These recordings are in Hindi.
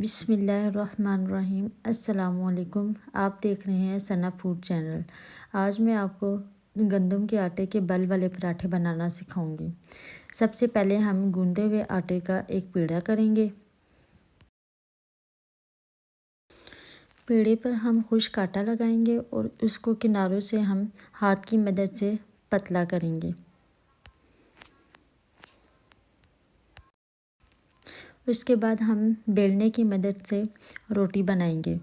बिस्मिल्लाहिर्रहमानिर्रहीम। अस्सलामुअलैकुम। आप देख रहे हैं सना फूड चैनल। आज मैं आपको गंदम के आटे के बल वाले पराठे बनाना सिखाऊंगी। सबसे पहले हम गूंदे हुए आटे का एक पेड़ा करेंगे। पेड़े पर हम खुश्क आटा लगाएंगे और उसको किनारों से हम हाथ की मदद से पतला करेंगे। उसके बाद हम बेलने की मदद से रोटी बनाएंगे।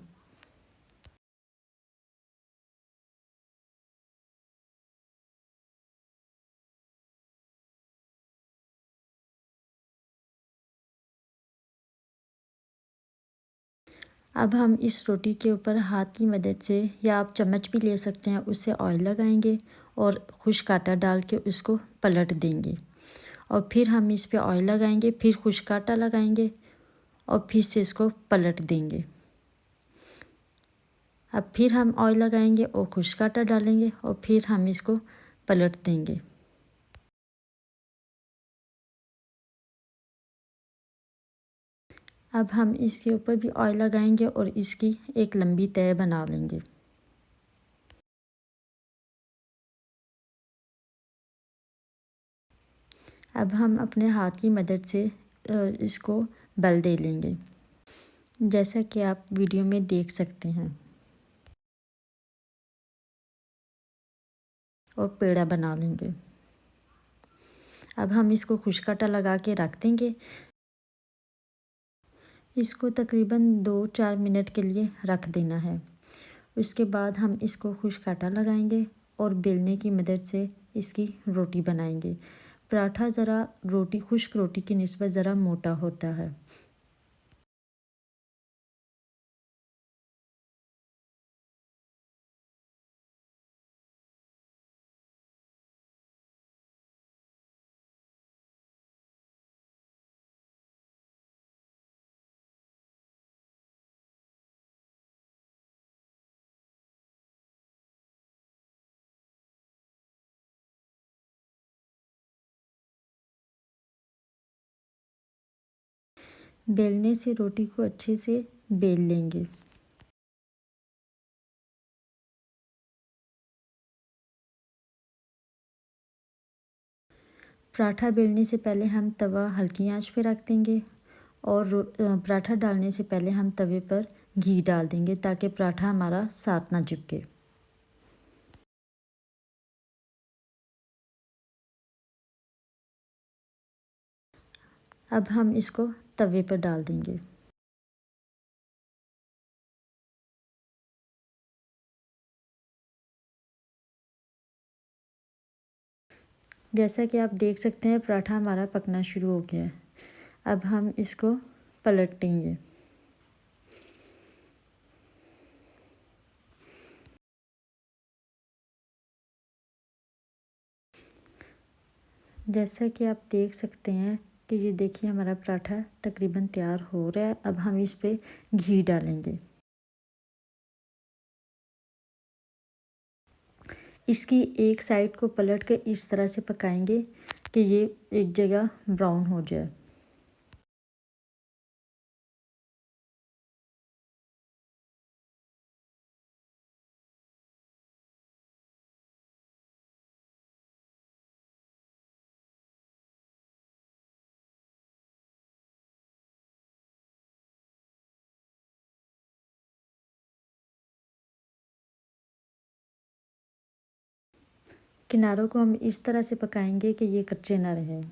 अब हम इस रोटी के ऊपर हाथ की मदद से या आप चम्मच भी ले सकते हैं, उससे ऑयल लगाएंगे और खुश्क आटा डाल के उसको पलट देंगे। और फिर हम इस पे ऑयल लगाएंगे, फिर खुश्क आटा लगाएंगे और फिर से इसको पलट देंगे। अब फिर हम ऑयल लगाएंगे और खुश्क आटा डालेंगे और फिर हम इसको पलट देंगे। अब हम इसके ऊपर भी ऑयल लगाएंगे और इसकी एक लंबी तह बना लेंगे। अब हम अपने हाथ की मदद से इसको बल दे लेंगे, जैसा कि आप वीडियो में देख सकते हैं, और पेड़ा बना लेंगे। अब हम इसको खुश्क आटा लगा के रख देंगे। इसको तकरीबन 2-4 मिनट के लिए रख देना है। उसके बाद हम इसको खुश्क आटा लगाएंगे और बेलने की मदद से इसकी रोटी बनाएंगे। पराठा ज़रा रोटी खुश्क रोटी की निस्बत ज़रा मोटा होता है। बेलने से रोटी को अच्छे से बेल लेंगे। पराठा बेलने से पहले हम तवा हल्की आंच पे रख देंगे और पराठा डालने से पहले हम तवे पर घी डाल देंगे ताकि पराठा हमारा साथ ना चिपके। अब हम इसको तवे पर डाल देंगे। जैसा कि आप देख सकते हैं पराठा हमारा पकना शुरू हो गया है। अब हम इसको पलटेंगे। जैसा कि आप देख सकते हैं कि ये देखिए हमारा पराठा तकरीबन तैयार हो रहा है। अब हम इस पे घी डालेंगे। इसकी एक साइड को पलट के इस तरह से पकाएंगे कि ये एक जगह ब्राउन हो जाए। किनारों को हम इस तरह से पकाएंगे कि ये कच्चे ना रहें।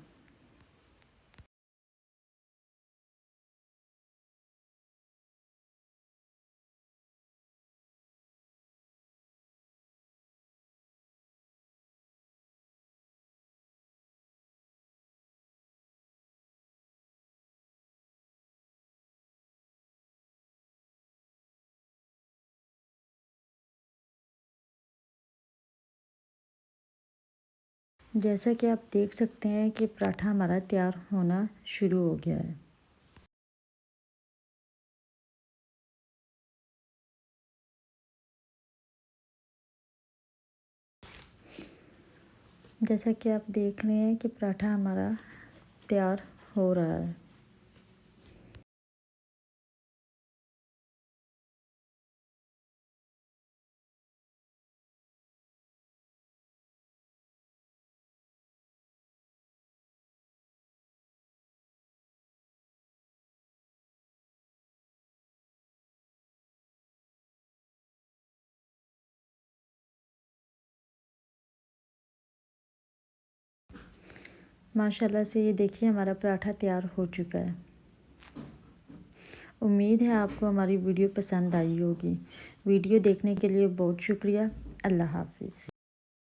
जैसा कि आप देख सकते हैं कि पराठा हमारा तैयार होना शुरू हो गया है। जैसा कि आप देख रहे हैं कि पराठा हमारा तैयार हो रहा है। माशाल्लाह से ये देखिए हमारा पराठा तैयार हो चुका है। उम्मीद है आपको हमारी वीडियो पसंद आई होगी। वीडियो देखने के लिए बहुत शुक्रिया। अल्लाह हाफ़िज़।